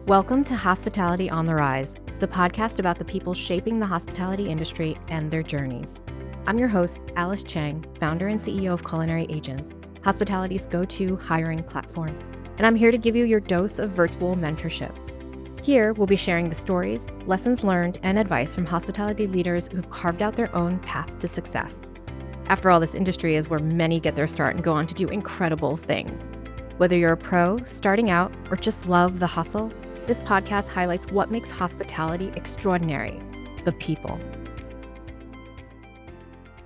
Welcome to Hospitality on the Rise, the podcast about the people shaping the hospitality industry and their journeys. I'm your host, Alice Cheng, founder and CEO of Culinary Agents, hospitality's go-to hiring platform. And I'm here to give you your dose of virtual mentorship. Here, we'll be sharing the stories, lessons learned, and advice from hospitality leaders who've carved out their own path to success. After all, this industry is where many get their start and go on to do incredible things. Whether you're a pro, starting out, or just love the hustle, this podcast highlights what makes hospitality extraordinary: the people.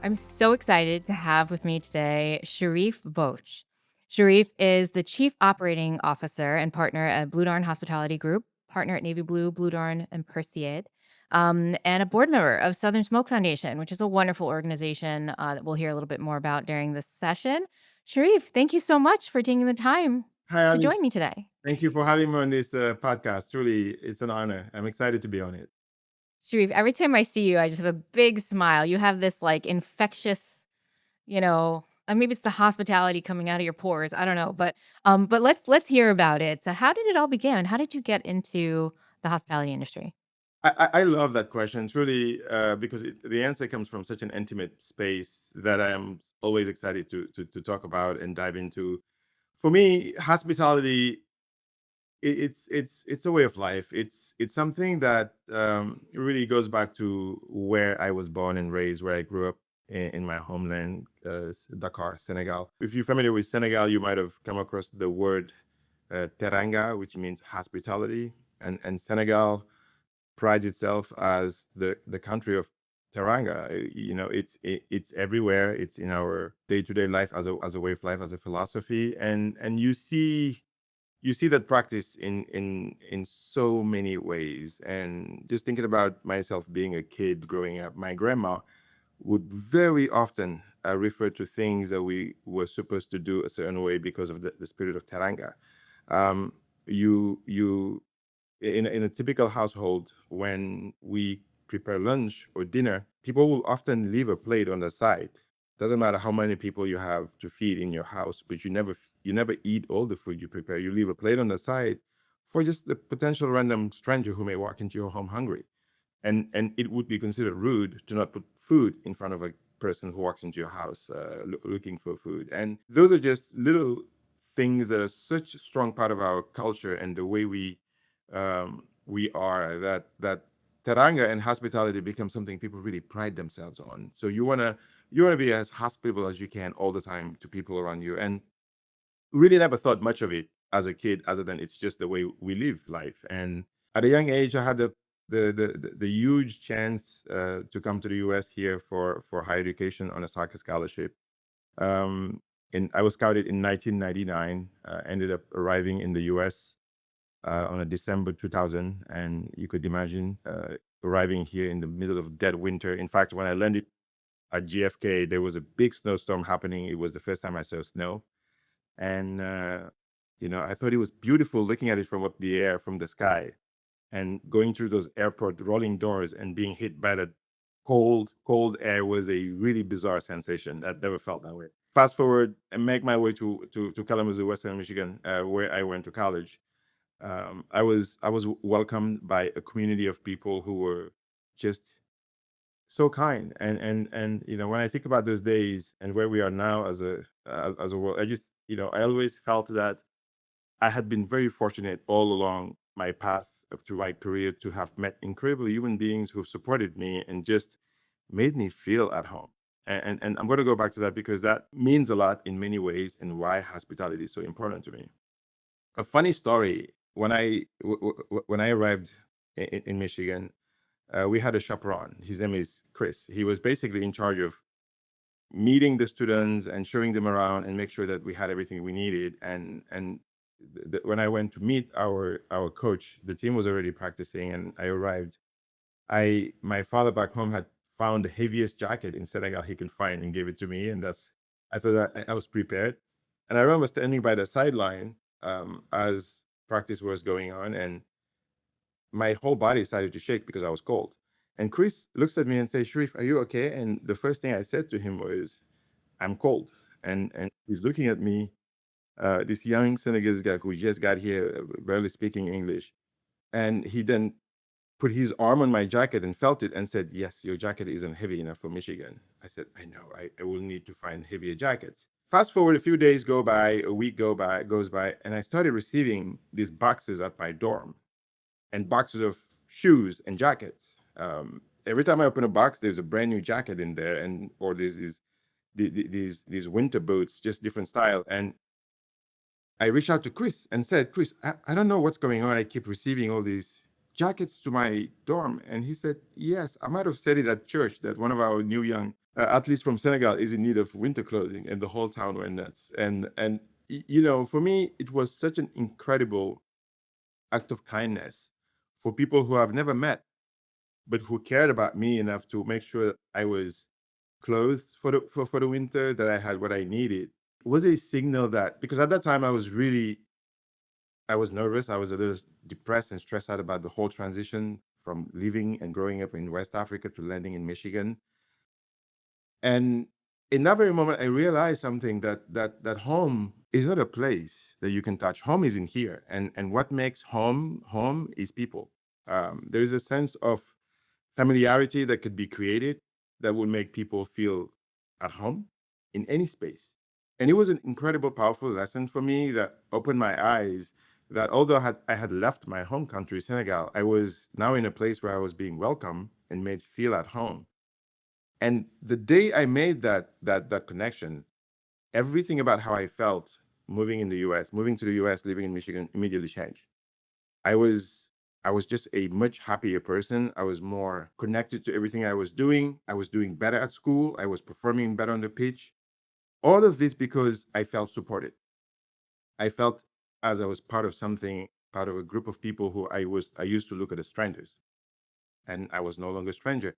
I'm so excited to have with me today Cherif Mbodji. Cherif is the Chief Operating Officer and partner at Bludorn Hospitality Group, partner at Navy Blue, Bludorn, and Perseid, and a board member of Southern Smoke Foundation, which is a wonderful organization that we'll hear a little bit more about during this session. Cherif, thank you so much for taking the time Hi, to join Alice. me today. Thank you for having me on this podcast. Truly, it's an honor. I'm excited to be on it. Sharif, every time I see you, I just have a big smile. You have this like infectious, maybe it's the hospitality coming out of your pores. I don't know, but let's hear about it. So, how did it all begin? How did you get into the hospitality industry? I love that question. Truly, because the answer comes from such an intimate space that I am always excited to talk about and dive into. For me, hospitality it's a way of life. It's something that really goes back to where I was born and raised, where I grew up in my homeland, Dakar, Senegal. If you're familiar with Senegal, you might have come across the word teranga, which means hospitality, and Senegal prides itself as the country of teranga. It's everywhere. It's in our day-to-day life as a way of life, as a philosophy, and you see that practice in so many ways. And just thinking about myself being a kid growing up, my grandma would very often refer to things that we were supposed to do a certain way because of the spirit of teranga. You in a typical household, when we prepare lunch or dinner, people will often leave a plate on the side. Doesn't matter how many people you have to feed in your house, but you never eat all the food you prepare. You leave a plate on the side for just the potential random stranger who may walk into your home hungry. And it would be considered rude to not put food in front of a person who walks into your house looking for food. And those are just little things that are such a strong part of our culture and the way we are, that teranga and hospitality becomes something people really pride themselves on. So you wanna be as hospitable as you can all the time to people around you, and really never thought much of it as a kid, other than it's just the way we live life. And at a young age, I had the huge chance to come to the U.S. here for higher education on a soccer scholarship. And I was scouted in 1999. Ended up arriving in the U.S. On a December 2000, and you could imagine arriving here in the middle of dead winter. In fact, when I landed at JFK, there was a big snowstorm happening. It was the first time I saw snow, and I thought it was beautiful looking at it from up the air, from the sky, and going through those airport rolling doors and being hit by that cold air was a really bizarre sensation. That never felt that way. Fast forward and make my way to Kalamazoo, Western Michigan, where I went to college. I was welcomed by a community of people who were just so kind. And when I think about those days and where we are now as a world, I always felt that I had been very fortunate all along my path up to my career to have met incredible human beings who've supported me and just made me feel at home. And I'm going to go back to that because that means a lot in many ways, and why hospitality is so important to me. A funny story: when I arrived in Michigan, we had a chaperone. His name is Chris. He was basically in charge of meeting the students and showing them around and make sure that we had everything we needed. And when I went to meet our coach, the team was already practicing, and I arrived. My father back home had found the heaviest jacket in Senegal he could find and gave it to me, and I thought I was prepared. And I remember standing by the sideline as practice was going on, and my whole body started to shake because I was cold. And Chris looks at me and says, "Sharif, are you okay?" And the first thing I said to him was, "I'm cold." And he's looking at me, this young Senegalese guy who just got here, barely speaking English. And he then put his arm on my jacket and felt it and said, "Yes, your jacket isn't heavy enough for Michigan." I said, "I know, I will need to find heavier jackets." Fast forward a few days go by, a week goes by, and I started receiving these boxes at my dorm and boxes of shoes and jackets. Every time I open a box, there's a brand new jacket in there, and or there's these winter boots, just different style. And I reached out to Chris and said, "Chris, I don't know what's going on. I keep receiving all these jackets to my dorm." And he said, "Yes, I might have said it at church that one of our new young athletes from Senegal is in need of winter clothing," and the whole town went nuts. And for me, it was such an incredible act of kindness for people who I've never met, but who cared about me enough to make sure I was clothed for the winter, that I had what I needed. It was a signal that, because at that time I was nervous. I was a little depressed and stressed out about the whole transition from living and growing up in West Africa to landing in Michigan. And in that very moment, I realized something, that home is not a place that you can touch. Home is in here, and what makes home is people. There is a sense of familiarity that could be created that would make people feel at home in any space. And it was an incredible, powerful lesson for me that opened my eyes, that although I had left my home country, Senegal, I was now in a place where I was being welcomed and made feel at home. And the day I made that connection, everything about how I felt moving to the US, living in Michigan, immediately changed. I was I was just a much happier person. I was more connected to everything I was doing. I was doing better at school. I was performing better on the pitch. All of this because I felt supported. I felt as I was part of something, part of a group of people who I used to look at as strangers, and I was no longer a stranger.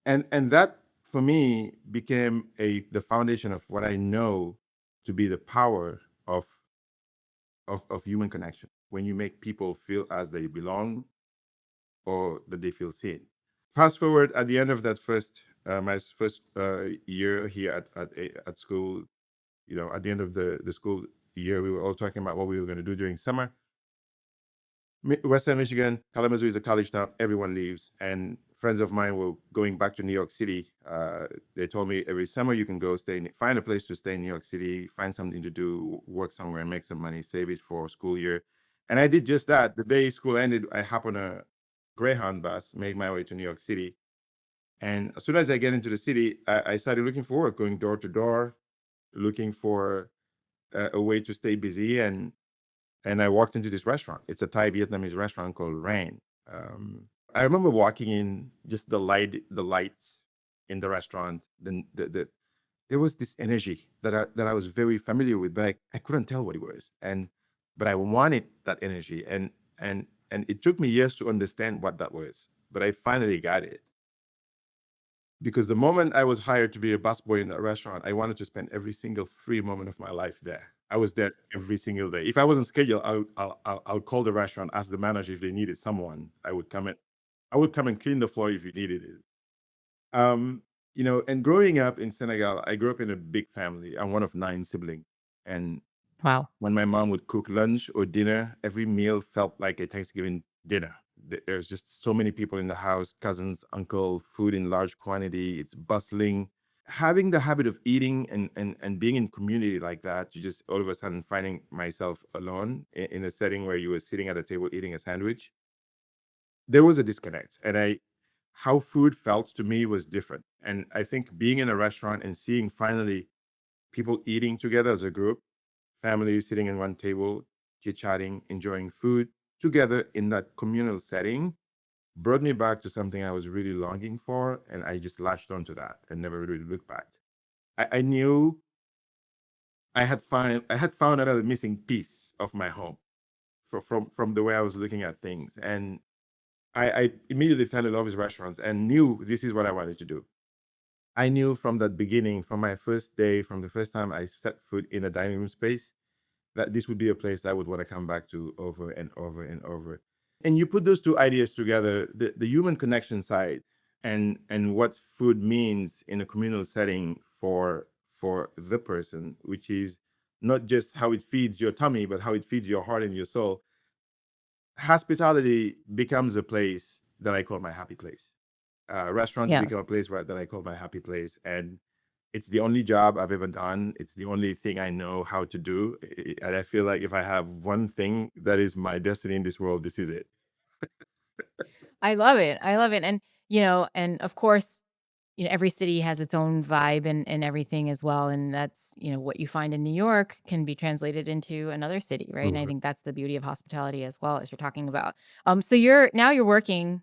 And that for me became the foundation of what I know to be the power of human connection. When you make people feel as they belong, or that they feel seen. Fast forward at the end of that my first year here at school, at the end of the school year, we were all talking about what we were going to do during summer. Western Michigan, Kalamazoo is a college town. Everyone leaves, and friends of mine were going back to New York City. They told me every summer you can go find a place to stay in New York City, find something to do, work somewhere, and make some money, save it for school year. And I did just that. The day school ended, I hop on a Greyhound bus, make my way to New York City. And as soon as I get into the city, I started looking for work, going door to door, looking for a way to stay busy. And I walked into this restaurant. It's a Thai Vietnamese restaurant called Rain. I remember walking in, just the lights in the restaurant. There was this energy that I was very familiar with, but I couldn't tell what it was. But I wanted that energy, and it took me years to understand what that was. But I finally got it, because the moment I was hired to be a busboy in that restaurant, I wanted to spend every single free moment of my life there. I was there every single day. If I wasn't scheduled, I'll call the restaurant, ask the manager if they needed someone. I would come and clean the floor if you needed it. And growing up in Senegal, I grew up in a big family. I'm one of 9 siblings, and Wow. when my mom would cook lunch or dinner, every meal felt like a Thanksgiving dinner. There's just so many people in the house, cousins, uncle, food in large quantity. It's bustling. Having the habit of eating and being in community like that, you just all of a sudden finding myself alone in a setting where you were sitting at a table eating a sandwich. There was a disconnect. How food felt to me was different. And I think being in a restaurant and seeing finally people eating together as a group, families sitting in one table, chit-chatting, enjoying food together in that communal setting, brought me back to something I was really longing for, and I just latched onto that and never really looked back. I knew I had found another missing piece of my home from the way I was looking at things. And I immediately fell in love with restaurants and knew this is what I wanted to do. I knew from that beginning, from my first day, from the first time I set foot in a dining room space, that this would be a place that I would want to come back to over and over and over. And you put those two ideas together, the human connection side and what food means in a communal setting for the person, which is not just how it feeds your tummy, but how it feeds your heart and your soul. hospitality becomes a place that I call my happy place. Restaurants Yeah. become a place that I call my happy place, and it's the only job I've ever done. It's the only thing I know how to do, and I feel like if I have one thing that is my destiny in this world, this is it. I love it. I love it. And, and of course, every city has its own vibe and everything as well. And that's, what you find in New York can be translated into another city, right? And I Mhm. think that's the beauty of hospitality as well, as you're talking about. So you're working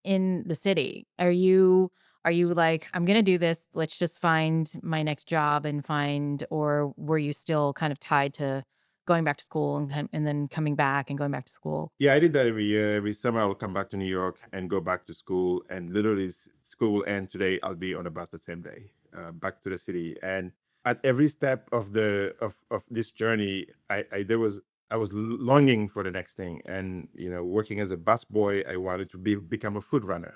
in the city. Are you like, I'm gonna do this, let's just find my next job and find, or were you still kind of tied to going back to school and then coming back and going back to school? Yeah, I did that every year. Every summer, I will come back to New York and go back to school. And literally, school will end today. I'll be on a bus the same day, back to the city. And at every step of this journey, I was longing for the next thing. And working as a bus boy, I wanted to become a food runner,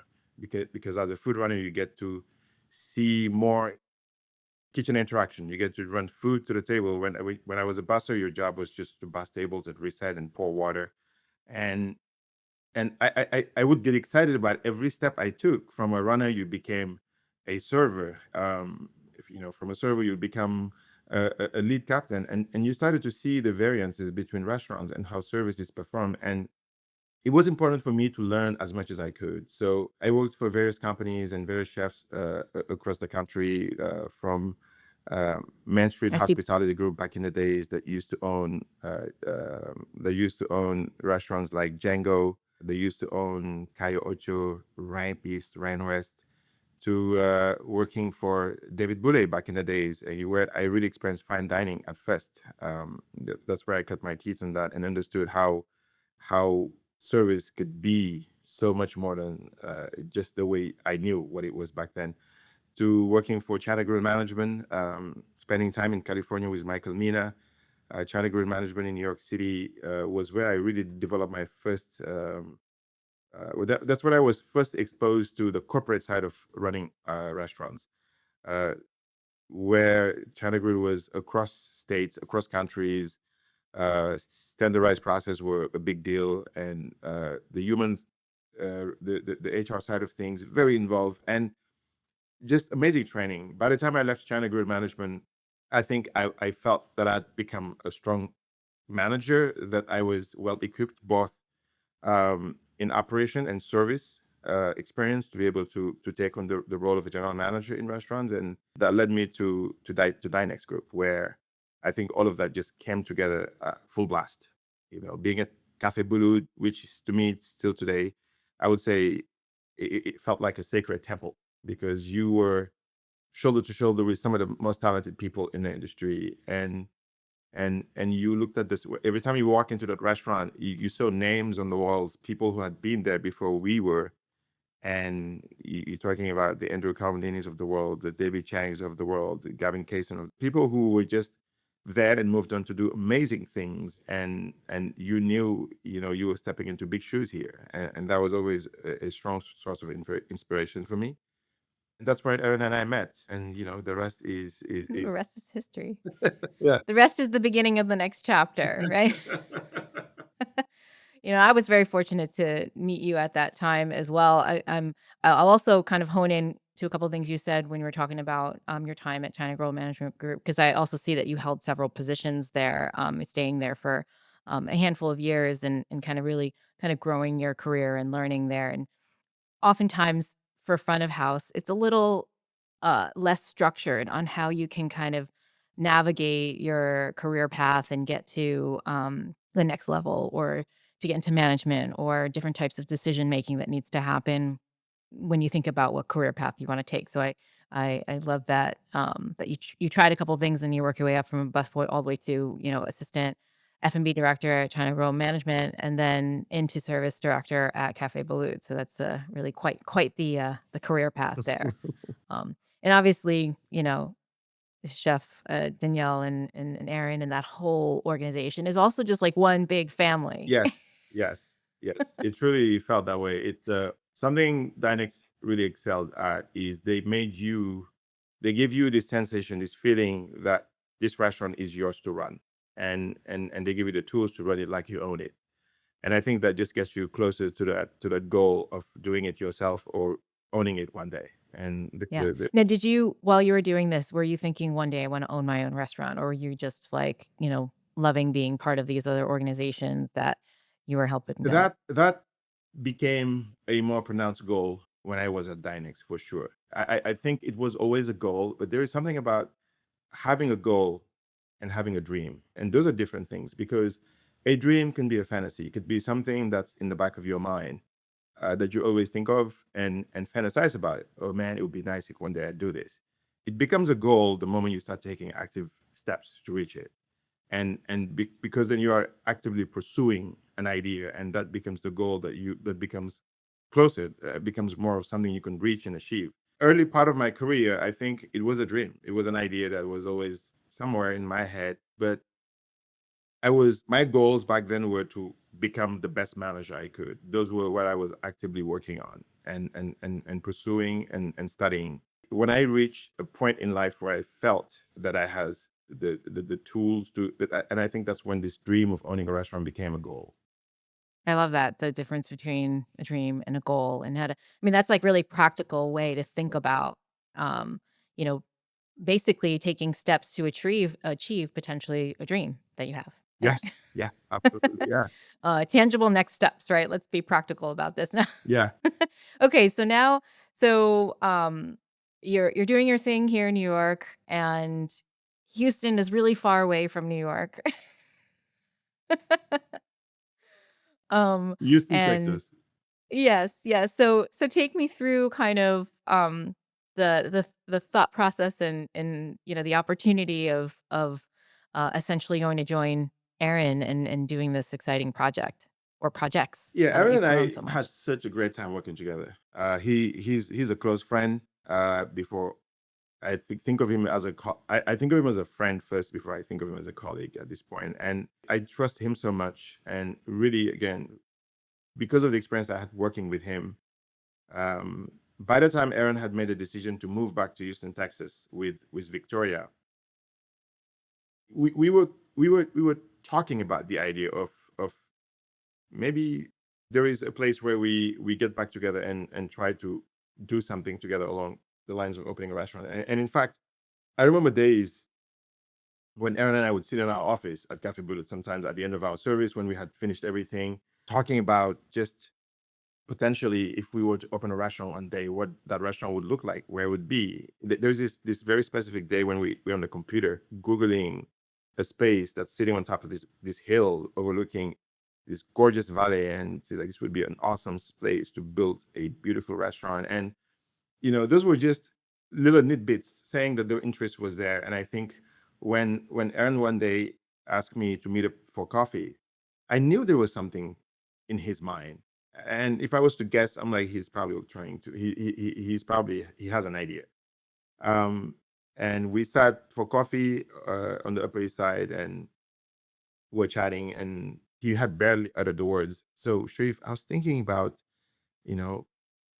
because as a food runner, you get to see more kitchen interaction. You get to run food to the table. When I was a busser, your job was just to bus tables and reset and pour water. And I would get excited about every step I took. From a runner, you became a server. If from a server, you become a lead captain, and you started to see the variances between restaurants and how service is performed. And it was important for me to learn as much as I could. So I worked for various companies and various chefs across the country, from Main Street I see. Hospitality Group back in the days that used to own restaurants like Django. They used to own Cayo Ocho, Ryan East, Ryan West, to working for David Boulud back in the days, where I really experienced fine dining at first. That's where I cut my teeth on that and understood how service could be so much more than just the way I knew what it was back then. To working for China Grill Management, spending time in California with Michael Mina. China Grill Management in New York City was where I really developed my first. That's where I was first exposed to the corporate side of running restaurants, uh, where China Grill was across states, across countries. Standardized process were a big deal, and the human, the HR side of things, very involved, and just amazing training. By the time I left China Grill Management, I think I felt that I'd become a strong manager, that I was well equipped both in operation and service experience to be able to take on the role of a general manager in restaurants, and that led me to Dynex Group, where I think all of that just came together full blast. Being at Café Boulud, which is, to me still today, I would say it felt like a sacred temple, because you were shoulder to shoulder with some of the most talented people in the industry, and you looked at this every time you walk into that restaurant. You saw names on the walls, people who had been there before we were, and you're talking about the Andrew Carmelinis of the world, the David Changs of the world, the Gavin Kaysen, of people who were just there and moved on to do amazing things, and you knew, you were stepping into big shoes here, and that was always a strong source of inspiration for me. And that's where Aaron and I met, and the rest The is rest is history. yeah. The rest is the beginning of the next chapter, right? I was very fortunate to meet you at that time as well. I'll also kind of hone in to a couple of things you said when you were talking about your time at China Girl Management Group, because I also see that you held several positions there, staying there for a handful of years and kind of really kind of growing your career and learning there. And oftentimes for front of house, it's a little less structured on how you can kind of navigate your career path and get to the next level, or to get into management, or different types of decision making that needs to happen when you think about what career path you want to take. So I love that that you tried a couple things and you work your way up from a busboy all the way to assistant F&B director at China Rural Management, and then into service director at Café Boulud. So that's really quite the career path there. And obviously, Chef Danielle and Aaron and that whole organization is also just like one big family. Yes, yes, yes. It truly felt that way. It's something Dynex really excelled at, is they give you this sensation, this feeling that this restaurant is yours to run, and they give you the tools to run it like you own it. And I think that just gets you closer to that goal of doing it yourself or owning it one day. And Yeah. Now, did you, while you were doing this, were you thinking one day I want to own my own restaurant, or were you just like, loving being part of these other organizations that you were helping build? that became a more pronounced goal when I was at Dynex, for sure. I think it was always a goal, but there is something about having a goal and having a dream. And those are different things, because a dream can be a fantasy. It could be something that's in the back of your mind, that you always think of and fantasize about it. Oh man, it would be nice if one day I do this. It becomes a goal the moment you start taking active steps to reach it. Because then you are actively pursuing an idea, and that becomes the goal that becomes closer, becomes more of something you can reach and achieve. Early part of my career, I think it was a dream. It was an idea that was always somewhere in my head, but my goals back then were to become the best manager I could. Those were what I was actively working on and pursuing and studying. When I reached a point in life where I felt that I has the tools to, and I think that's when this dream of owning a restaurant became a goal. I love that, the difference between a dream and a goal, and how to, I mean, that's like really practical way to think about, um, you know, basically taking steps to achieve potentially a dream that you have, right? Yes. Yeah. Absolutely. Yeah. Tangible next steps, right? Let's be practical about this now. Yeah. Okay, so now, so you're doing your thing here in New York, and Houston is really far away from New York. um, Houston, and Texas. yes, yes. So take me through kind of the thought process and the opportunity of essentially going to join Aaron and doing this exciting project or projects Yeah, that Aaron you've and grown I so had much. such a great time working together. He's a close friend. Before think of him as I think of him as a friend first before I think of him as a colleague at this point. And I trust him so much. And really, again, because of the experience I had working with him, by the time Aaron had made a decision to move back to Houston, Texas, with Victoria, we were talking about the idea of maybe there is a place where we get back together and try to do something together along the lines of opening a restaurant. And in fact, I remember days when Aaron and I would sit in our office at Café Boulud, sometimes at the end of our service when we had finished everything, talking about just potentially if we were to open a restaurant one day, what that restaurant would look like, where it would be. There's this very specific day when we're on the computer Googling a space that's sitting on top of this hill overlooking this gorgeous valley, and see like this would be an awesome place to build a beautiful restaurant. And those were just little nitbits saying that the interest was there. And I think when Aaron one day asked me to meet up for coffee, I knew there was something in his mind. And if I was to guess, I'm like, he's probably trying to he has an idea. um and we sat for coffee on the Upper East Side, and we're chatting, and he had barely uttered the words, "So Sharif, I was thinking about, you know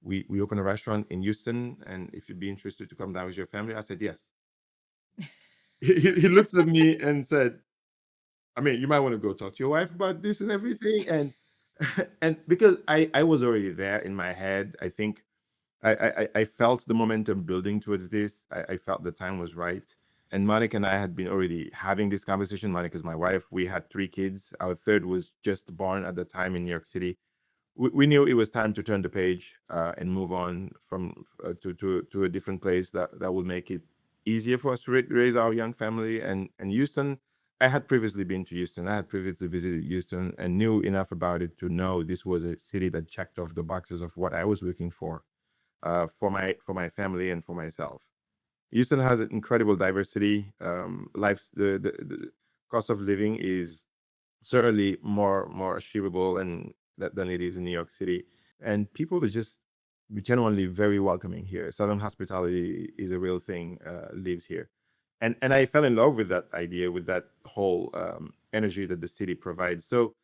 we open a restaurant in Houston, and if you'd be interested to come down with your family." I said, "Yes." He looks at me and said, "I mean, you might want to go talk to your wife about this and everything." And and because I was already there in my head, I think I felt the momentum building towards this. I felt the time was right. And Monica and I had been already having this conversation. Monica's my wife. We had 3 kids. Our third was just born at the time in New York City. We knew it was time to turn the page and move on from to a different place that would make it easier for us to raise our young family. And Houston, I had previously been to Houston. I had previously visited Houston and knew enough about it to know this was a city that checked off the boxes of what I was looking for my family and for myself. Houston has an incredible diversity. Life's the cost of living is certainly more achievable and than it is in New York City. And people are just genuinely very welcoming here. Southern hospitality is a real thing, lives here. And I fell in love with that idea, with that whole energy that the city provides. So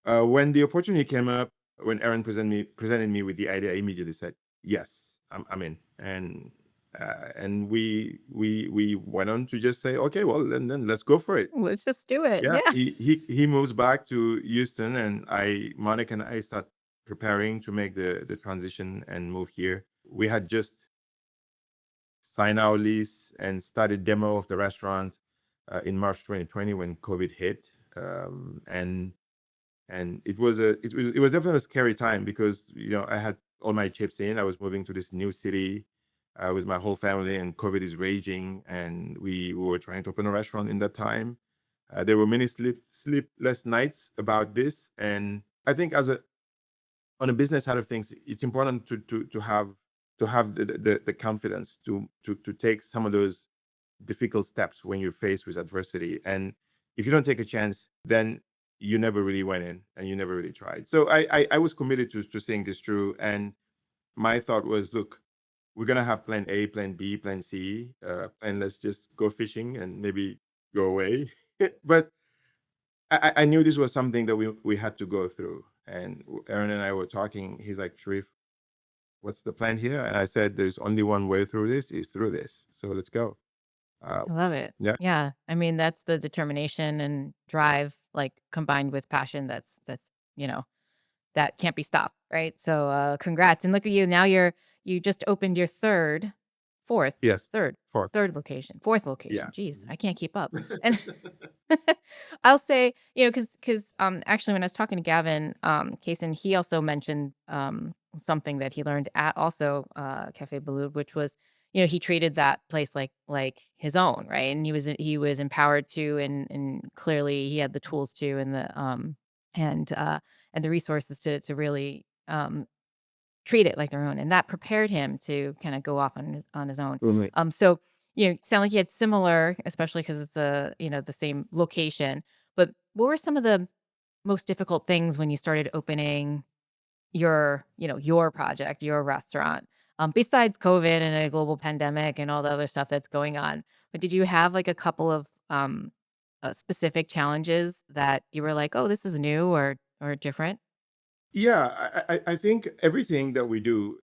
when the opportunity came up, when Aaron presented me with the idea, I immediately said, yes, I'm in. And And we went on to just say, okay, well, then let's go for it. Let's just do it. Yeah, Yeah. he moves back to Houston, and Monica and I start preparing to make the transition and move here. We had just signed our lease and started demo of the restaurant in March 2020 when COVID hit, and it was definitely a scary time because I had all my chips in. I was moving to this new city with my whole family, and COVID is raging, and we were trying to open a restaurant in that time. There were many sleepless nights about this, and I think on a business side of things, it's important to have the confidence to take some of those difficult steps when you're faced with adversity. And if you don't take a chance, then you never really went in and you never really tried. So I was committed to seeing this through, and my thought was, look, we're gonna have plan A, plan B, plan C, and let's just go fishing and maybe go away. But I knew this was something that we had to go through. And Aaron and I were talking. He's like, Sharif, what's the plan here? And I said, there's only one way through this, is through this. So let's go. Uh, I love it. yeah. Yeah. I mean, that's the determination and drive, like combined with passion. You know, that can't be stopped. Right. So, congrats. And look at you. Now you just opened your fourth, Yes. third, Fourth. fourth location. Yeah. Geez, I can't keep up. And I'll say, because actually, when I was talking to Gavin Kaysen, he also mentioned something that he learned at also Café Boulud, which was, he treated that place like his own, right? And he was empowered to, and clearly he had the tools to, and the resources to really treat it like their own, and that prepared him to kind of go off on his own. Right. So sound like you had similar, especially because it's the same location. But what were some of the most difficult things when you started opening your project, your restaurant, besides COVID and a global pandemic and all the other stuff that's going on? But did you have like a couple of specific challenges that you were like, oh, this is new or different? Yeah, I think everything that we do,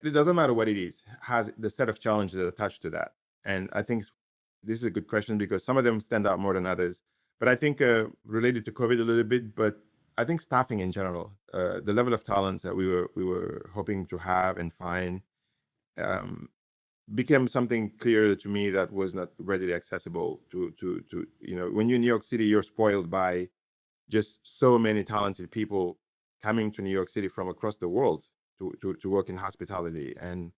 it doesn't matter what it is, has the set of challenges that are attached to that. And I think this is a good question because some of them stand out more than others. But I think related to COVID a little bit, but I think staffing in general, the level of talents that we were hoping to have and find, um, became something clear to me that was not readily accessible to when you're in New York City, you're spoiled by just so many talented people coming to New York City from across the world to work in hospitality. And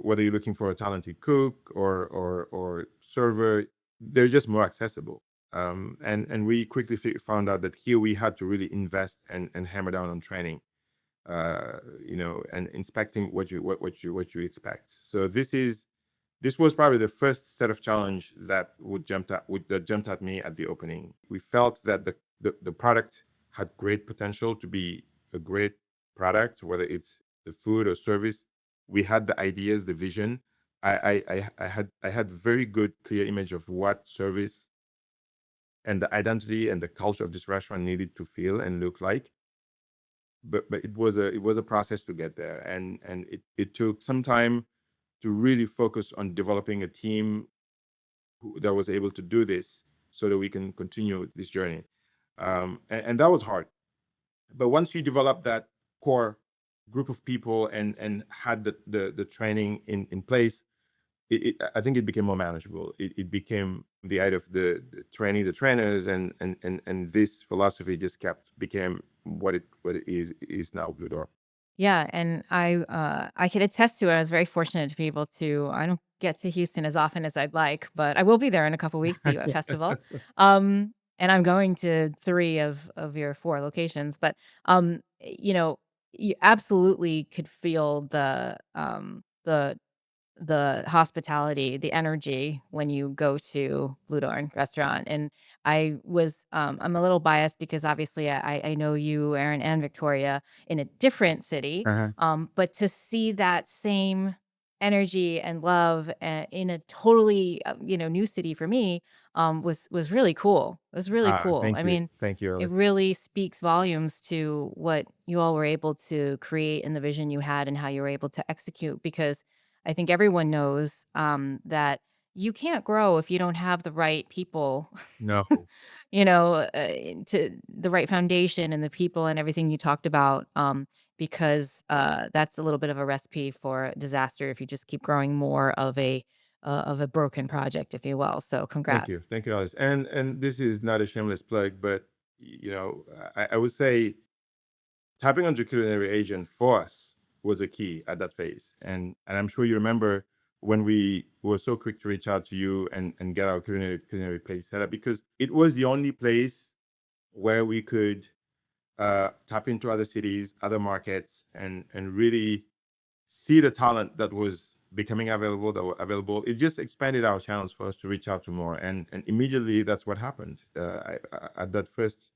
whether you're looking for a talented cook or server, they're just more accessible. And we quickly found out that here we had to really invest and hammer down on training, and inspecting what you expect. So this was probably the first set of challenge that jumped at me at the opening. We felt that the product had great potential to be a great product, whether it's the food or service. We had the ideas, the vision. I had very good, clear image of what service and the identity and the culture of this restaurant needed to feel and look like. But it was a process to get there, and it took some time to really focus on developing a team that was able to do this so that we can continue this journey. And that was hard. But once you develop that core group of people and had the training in place, I think it became more manageable. It became the idea of the training, the trainers, and this philosophy just became what it is now, Bludor. Yeah, and I can attest to it. I was very fortunate to be able to. I don't get to Houston as often as I'd like, but I will be there in a couple weeks to you at festival. And I'm going to three of your four locations, but you absolutely could feel the hospitality, the energy when you go to Bludorn restaurant. And I'm a little biased because obviously I know you, Aaron, and Victoria in a different city. Uh-huh. But to see that same energy and love in a totally new city for me was really cool. It was really cool. I Thank you. mean, Thank you, it Alice. really speaks volumes to what you all were able to create and the vision you had and how you were able to execute because I think everyone knows that you can't grow if you don't have the right people, No. to the right foundation and the people and everything you talked about. Because that's a little bit of a recipe for disaster if you just keep growing more of a broken project, if you will. So congrats. Thank you, Alice. And this is not a shameless plug, but I would say tapping onto culinary agent for us was a key at that phase. And I'm sure you remember when we were so quick to reach out to you and get our culinary place set up, because it was the only place where we could tap into other cities, other markets, and really see the talent that was becoming available, that were available. It just expanded our channels for us to reach out to more, and immediately that's what happened. At that first,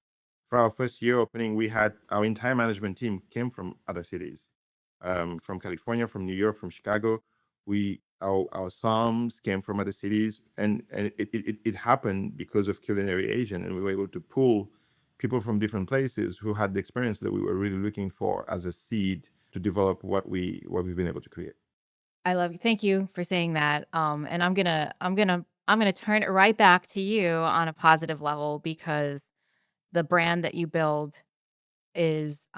for our first year opening, we had our entire management team came from other cities, from California, from New York, from Chicago. Our psalms came from other cities, and it happened because of Culinary Asian, and we were able to pull people from different places who had the experience that we were really looking for as a seed to develop what we've been able to create. I love you. Thank you for saying that. And I'm gonna turn it right back to you on a positive level because the brand that you build is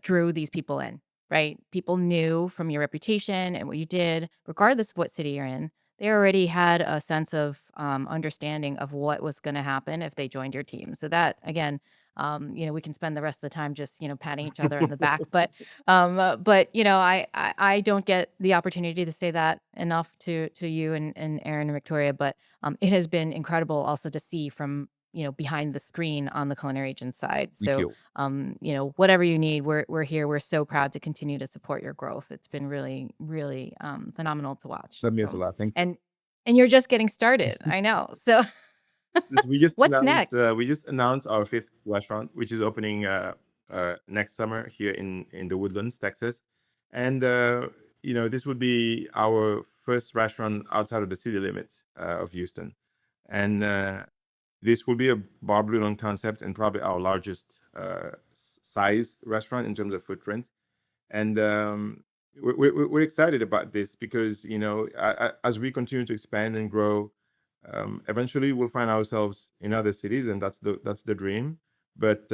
drew these people in, right? People knew from your reputation and what you did, regardless of what city you're in, they already had a sense of understanding of what was going to happen if they joined your team. So that again, we can spend the rest of the time just patting each other in the back, but I don't get the opportunity to say that enough to you and Aaron and Victoria, but it has been incredible also to see from behind the screen on the culinary agent side. Thank So you. whatever you need, we're here. We're so proud to continue to support your growth. It's been really, really phenomenal to watch. That means a So, lot. Thank you. and and you're just getting started. I know. So, what's next? We just announced our fifth restaurant, which is opening next summer here in the Woodlands, Texas, and this would be our first restaurant outside of the city limits of Houston, and this will be a bar balloon concept and probably our largest size restaurant in terms of footprint. And we're excited about this because as we continue to expand and grow, eventually we'll find ourselves in other cities, and that's the dream. But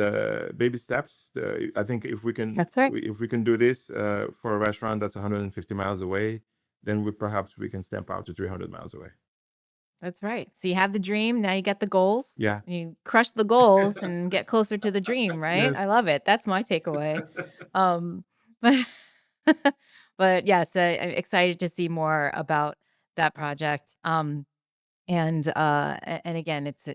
baby steps. I think That's right. if we can do this for a restaurant that's 150 miles away, then perhaps we can step out to 300 miles away. That's right. So you have the dream. Now you get the goals. Yeah. You crush the goals and get closer to the dream. Right. I Yes. love it. That's my takeaway. Um, but but yes, I'm excited to see more about that project. And again, it's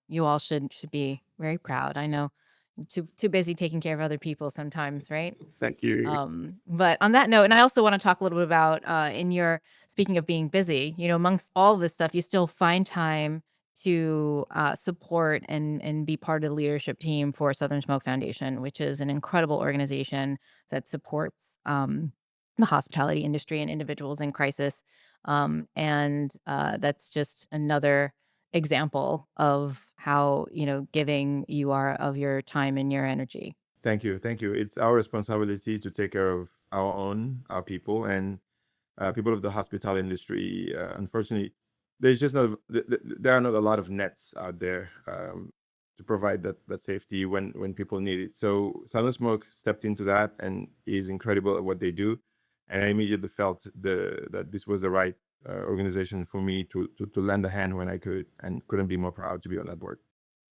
you all should be very proud. I know I'm too busy taking care of other people sometimes, right? Thank you. But on that note, and I also want to talk a little bit about in your speaking of being busy, amongst all this stuff, you still find time to support and be part of the leadership team for Southern Smoke Foundation, which is an incredible organization that supports the hospitality industry and individuals in crisis. And that's just another example of how giving you are of your time and your energy. Thank you. Thank you. It's our responsibility to take care of our people, and people of the hospitality industry. Unfortunately, there's just not there are not a lot of nets out there to provide that safety when people need it. So Silent Smoke stepped into that and is incredible at what they do, and I immediately felt that this was the right organization for me to lend a hand when I could, and couldn't be more proud to be on that board.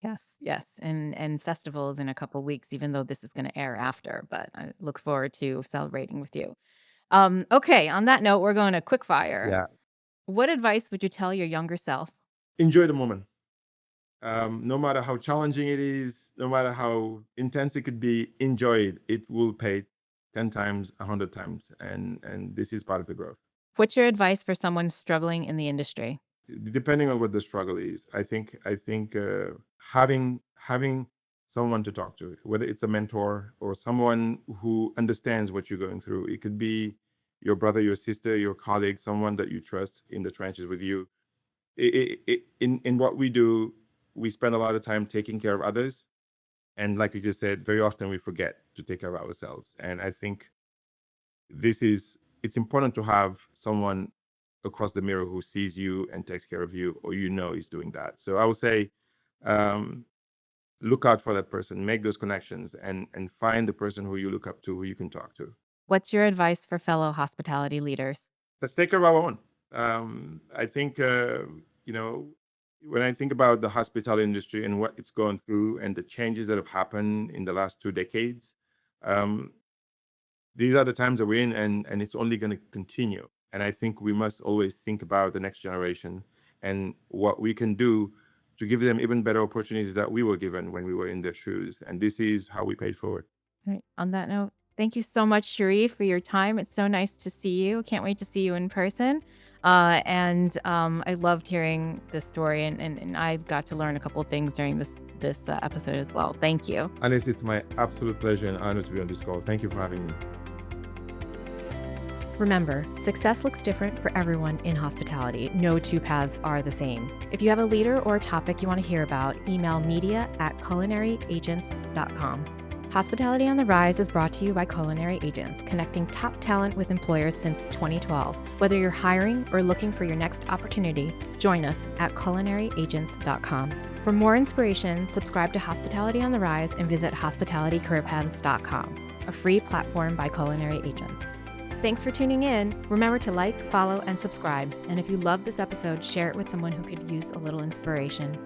Yes, yes, and festivals in a couple weeks, even though this is going to air after. But I look forward to celebrating with you. Okay, on that note, we're going to quick fire. Yeah. What advice would you tell your younger self? Enjoy the moment. No matter how challenging it is, no matter how intense it could be, enjoy it. It will pay 10 times, 100 times. And this is part of the growth. What's your advice for someone struggling in the industry? Depending on what the struggle is, I think having someone to talk to, whether it's a mentor or someone who understands what you're going through. It could be your brother, your sister, your colleague, someone that you trust in the trenches with you. In what we do, we spend a lot of time taking care of others, and like you just said, very often we forget to take care of ourselves. And I think this is it's important to have someone across the mirror who sees you and takes care of you, or is doing that. So I would say, um, look out for that person, make those connections, and find the person who you look up to, who you can talk to. What's your advice for fellow hospitality leaders? Let's take care of our own. I think, when I think about the hospitality industry and what it's gone through and the changes that have happened in the last 2 decades, um, these are the times that we're in, and it's only going to continue. And I think we must always think about the next generation and what we can do to give them even better opportunities that we were given when we were in their shoes. And this is how we pay it forward. All right. On that note, thank you so much, Cherif, for your time. It's so nice to see you. Can't wait to see you in person. I loved hearing this story, and I got to learn a couple of things during this episode as well. Thank you. Alice, it's my absolute pleasure and honor to be on this call. Thank you for having me. Remember, success looks different for everyone in hospitality. No two paths are the same. If you have a leader or a topic you want to hear about, email media@culinaryagents.com. Hospitality on the Rise is brought to you by Culinary Agents, connecting top talent with employers since 2012. Whether you're hiring or looking for your next opportunity, join us at culinaryagents.com. For more inspiration, subscribe to Hospitality on the Rise and visit hospitalitycareerpaths.com, a free platform by Culinary Agents. Thanks for tuning in. Remember to like, follow, and subscribe. And if you love this episode, share it with someone who could use a little inspiration.